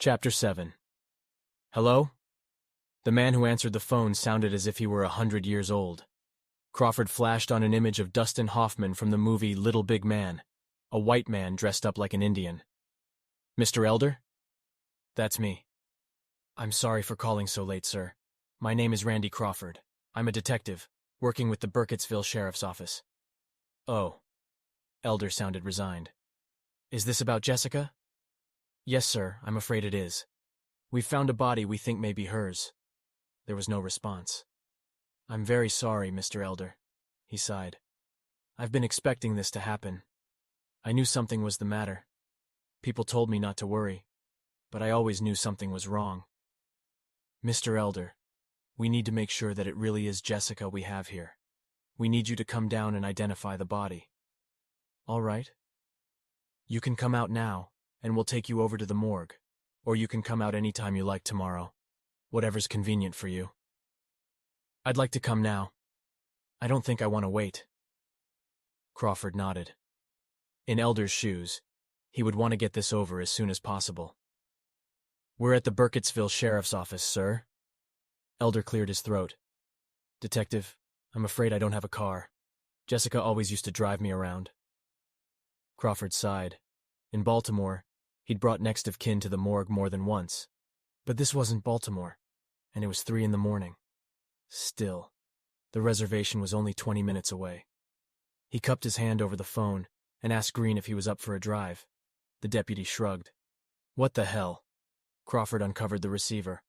Chapter 7. Hello? The man who answered the phone sounded as if he were 100 years old. Crawford flashed on an image of Dustin Hoffman from the movie Little Big Man, a white man dressed up like an Indian. Mr. Elder? That's me. I'm sorry for calling so late, sir. My name is Randy Crawford. I'm a detective, working with the Burkittsville Sheriff's Office. Oh. Elder sounded resigned. Is this about Jessica? Yes, sir, I'm afraid it is. We've found a body we think may be hers. There was no response. I'm very sorry, Mr. Elder, he sighed. I've been expecting this to happen. I knew something was the matter. People told me not to worry, but I always knew something was wrong. Mr. Elder, we need to make sure that it really is Jessica we have here. We need you to come down and identify the body. All right. You can come out now, and we'll take you over to the morgue, or you can come out any time you like tomorrow, whatever's convenient for you. I'd like to come now. I don't think I want to wait. Crawford nodded. In Elder's shoes, he would want to get this over as soon as possible. We're at the Burkittsville Sheriff's Office, sir. Elder cleared his throat. Detective, I'm afraid I don't have a car. Jessica always used to drive me around. Crawford sighed. In Baltimore, he'd brought next of kin to the morgue more than once. But this wasn't Baltimore, and it was 3 a.m. Still, the reservation was only 20 minutes away. He cupped his hand over the phone and asked Green if he was up for a drive. The deputy shrugged. What the hell? Crawford uncovered the receiver.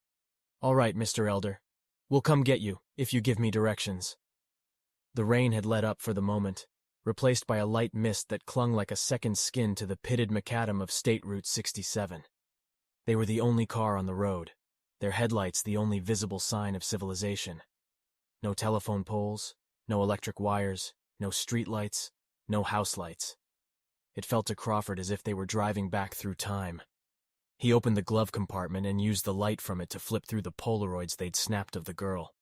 All right, Mr. Elder. We'll come get you, if you give me directions. The rain had let up for the moment, replaced by a light mist that clung like a second skin to the pitted macadam of State Route 67. They were the only car on the road, their headlights the only visible sign of civilization. No telephone poles, no electric wires, no street lights, no house lights. It felt to Crawford as if they were driving back through time. He opened the glove compartment and used the light from it to flip through the Polaroids they'd snapped of the girl.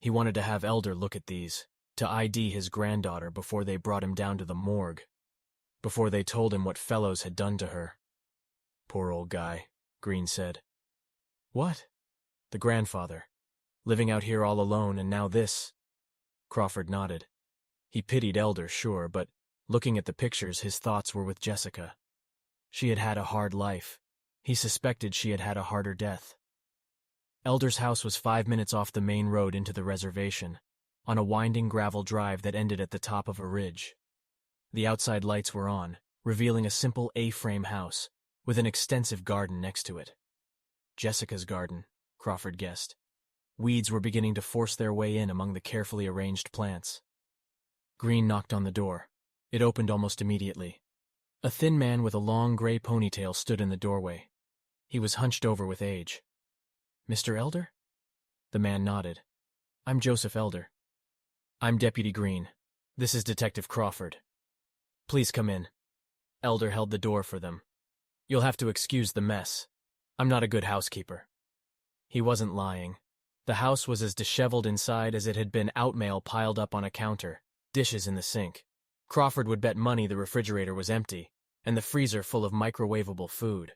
He wanted to have Elder look at these, to ID his granddaughter before they brought him down to the morgue, before they told him what Fellows had done to her. Poor old guy, Green said. What? The grandfather. Living out here all alone, and now this. Crawford nodded. He pitied Elder, sure, but looking at the pictures, his thoughts were with Jessica. She had had a hard life. He suspected she had had a harder death. Elder's house was 5 minutes off the main road into the reservation, on a winding gravel drive that ended at the top of a ridge. The outside lights were on, revealing a simple A-frame house, with an extensive garden next to it. Jessica's garden, Crawford guessed. Weeds were beginning to force their way in among the carefully arranged plants. Green knocked on the door. It opened almost immediately. A thin man with a long gray ponytail stood in the doorway. He was hunched over with age. Mr. Elder? The man nodded. I'm Joseph Elder. I'm Deputy Green. This is Detective Crawford. Please come in. Elder held the door for them. You'll have to excuse the mess. I'm not a good housekeeper. He wasn't lying. The house was as disheveled inside as it had been outmail piled up on a counter, dishes in the sink. Crawford would bet money the refrigerator was empty, and the freezer full of microwavable food.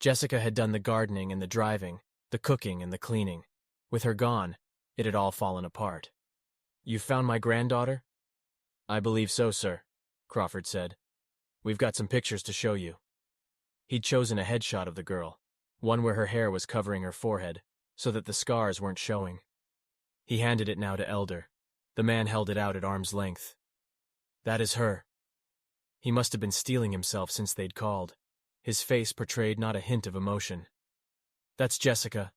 Jessica had done the gardening and the driving, the cooking and the cleaning. With her gone, it had all fallen apart. You found my granddaughter? I believe so, sir, Crawford said. We've got some pictures to show you. He'd chosen a headshot of the girl, one where her hair was covering her forehead, so that the scars weren't showing. He handed it now to Elder. The man held it out at arm's length. That is her. He must have been steeling himself since they'd called. His face portrayed not a hint of emotion. That's Jessica.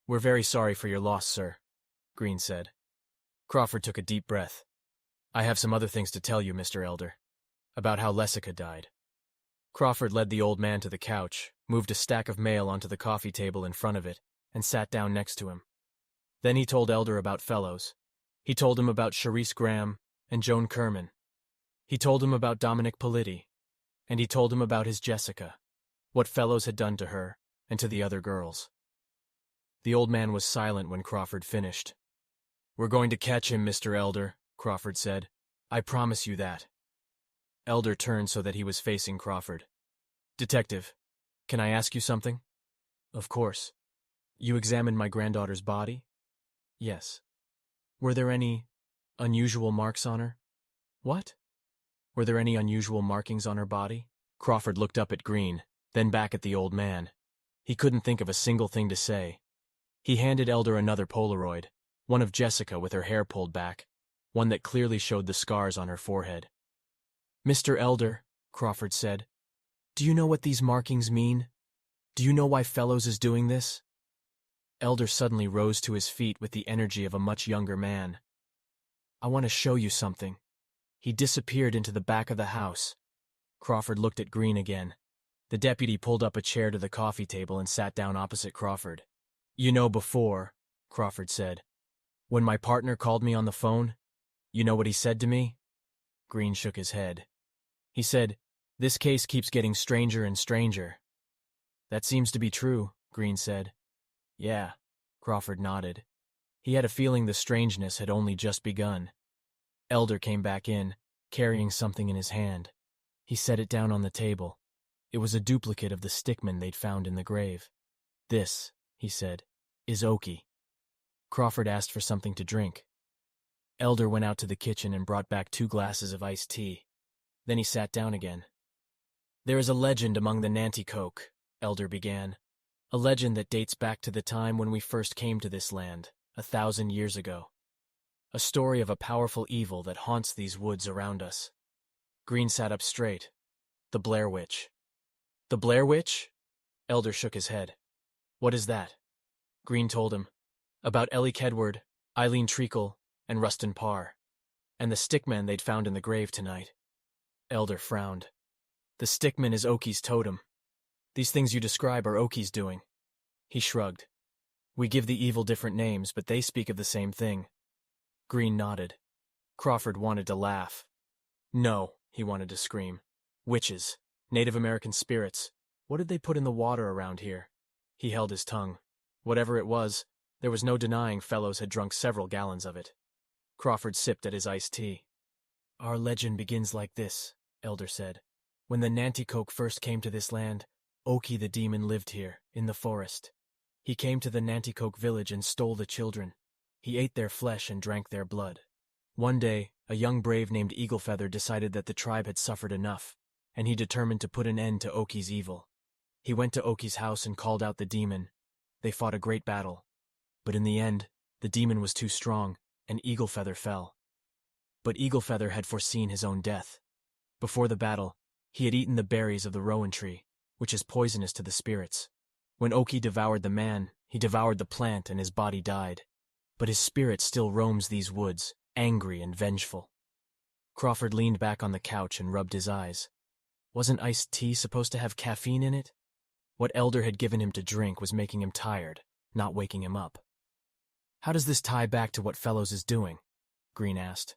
We're very sorry for your loss, sir, Green said. Crawford took a deep breath. I have some other things to tell you, Mr. Elder, about how Jessica died. Crawford led the old man to the couch, moved a stack of mail onto the coffee table in front of it, and sat down next to him. Then he told Elder about Fellows. He told him about Charisse Graham and Joan Kerman. He told him about Dominic Politti, and he told him about his Jessica, what Fellows had done to her and to the other girls. The old man was silent when Crawford finished. We're going to catch him, Mr. Elder, Crawford said. I promise you that. Elder turned so that he was facing Crawford. Detective, Can I ask you something? Of course. You examined my granddaughter's body? Yes. Were there any unusual marks on her? What? Were there any unusual markings on her body? Crawford looked up at Green, then back at the old man. He couldn't think of a single thing to say. He handed Elder another Polaroid, one of Jessica with her hair pulled back, one that clearly showed the scars on her forehead. Mr. Elder, Crawford said, do you know what these markings mean? Do you know why Fellows is doing this? Elder suddenly rose to his feet with the energy of a much younger man. I want to show you something. He disappeared into the back of the house. Crawford looked at Green again. The deputy pulled up a chair to the coffee table and sat down opposite Crawford. You know before, Crawford said, when my partner called me on the phone, you know what he said to me? Green shook his head. He said, this case keeps getting stranger and stranger. That seems to be true, Green said. Yeah, Crawford nodded. He had a feeling the strangeness had only just begun. Elder came back in, carrying something in his hand. He set it down on the table. It was a duplicate of the stickman they'd found in the grave. This, he said, is Oki. Crawford asked for something to drink. Elder went out to the kitchen and brought back 2 glasses of iced tea. Then he sat down again. There is a legend among the Nanticoke, Elder began. A legend that dates back to the time when we first came to this land, 1,000 years ago. A story of a powerful evil that haunts these woods around us. Green sat up straight. The Blair Witch. The Blair Witch? Elder shook his head. What is that? Green told him. About Ellie Kedward, Eileen Treacle, and Rustin Parr. And the stickman they'd found in the grave tonight. Elder frowned. The stickman is Oki's totem. These things you describe are Oki's doing. He shrugged. We give the evil different names, but they speak of the same thing. Green nodded. Crawford wanted to laugh. No, he wanted to scream. Witches. Native American spirits. What did they put in the water around here? He held his tongue. Whatever it was, there was no denying Fellows had drunk several gallons of it. Crawford sipped at his iced tea. Our legend begins like this, Elder said. When the Nanticoke first came to this land, Oki the demon lived here, in the forest. He came to the Nanticoke village and stole the children. He ate their flesh and drank their blood. One day, a young brave named Eaglefeather decided that the tribe had suffered enough, and he determined to put an end to Oki's evil. He went to Oki's house and called out the demon. They fought a great battle. But in the end, the demon was too strong, and Eaglefeather fell. But Eaglefeather had foreseen his own death. Before the battle, he had eaten the berries of the rowan tree, which is poisonous to the spirits. When Oki devoured the man, he devoured the plant and his body died. But his spirit still roams these woods, angry and vengeful. Crawford leaned back on the couch and rubbed his eyes. Wasn't iced tea supposed to have caffeine in it? What Elder had given him to drink was making him tired, not waking him up. How does this tie back to what Fellows is doing? Green asked.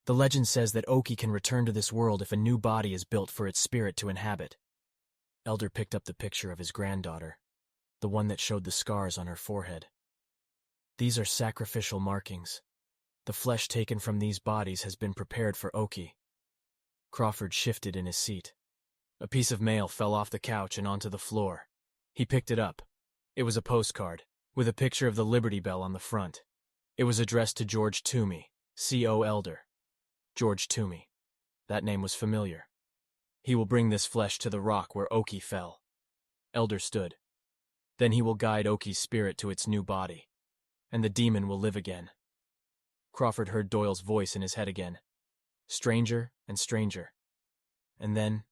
The legend says that Oki can return to this world if a new body is built for its spirit to inhabit. Elder picked up the picture of his granddaughter, the one that showed the scars on her forehead. These are sacrificial markings. The flesh taken from these bodies has been prepared for Oki. Crawford shifted in his seat. A piece of mail fell off the couch and onto the floor. He picked it up. It was a postcard, with a picture of the Liberty Bell on the front. It was addressed to George Toomey, C.O. Elder. George Toomey. That name was familiar. He will bring this flesh to the rock where Oki fell. Elder stood. Then he will guide Oki's spirit to its new body, and the demon will live again. Crawford heard Doyle's voice in his head again. Stranger and stranger. And then,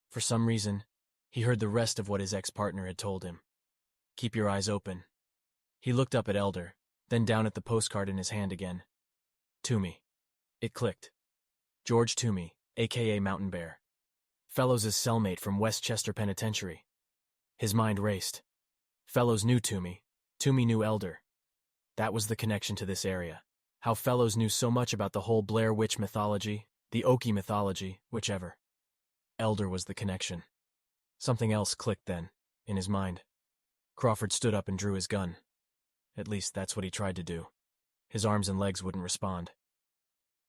for some reason, he heard the rest of what his ex-partner had told him. Keep your eyes open. He looked up at Elder, then down at the postcard in his hand again. Toomey. It clicked. George Toomey, a.k.a. Mountain Bear. Fellows' cellmate from Westchester Penitentiary. His mind raced. Fellows knew Toomey. Toomey knew Elder. That was the connection to this area. How Fellows knew so much about the whole Blair Witch mythology, the Oki mythology, whichever. Elder was the connection. Something else clicked then, in his mind. Crawford stood up and drew his gun. At least that's what he tried to do. His arms and legs wouldn't respond.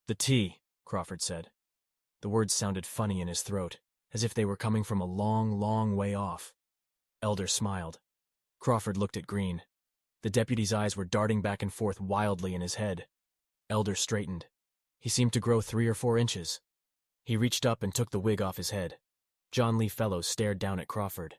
The tea, Crawford said. The words sounded funny in his throat, as if they were coming from a long, long way off. Elder smiled. Crawford looked at Green. The deputy's eyes were darting back and forth wildly in his head. Elder straightened. He seemed to grow 3 or 4 inches. He reached up and took the wig off his head. John Lee Fellows stared down at Crawford.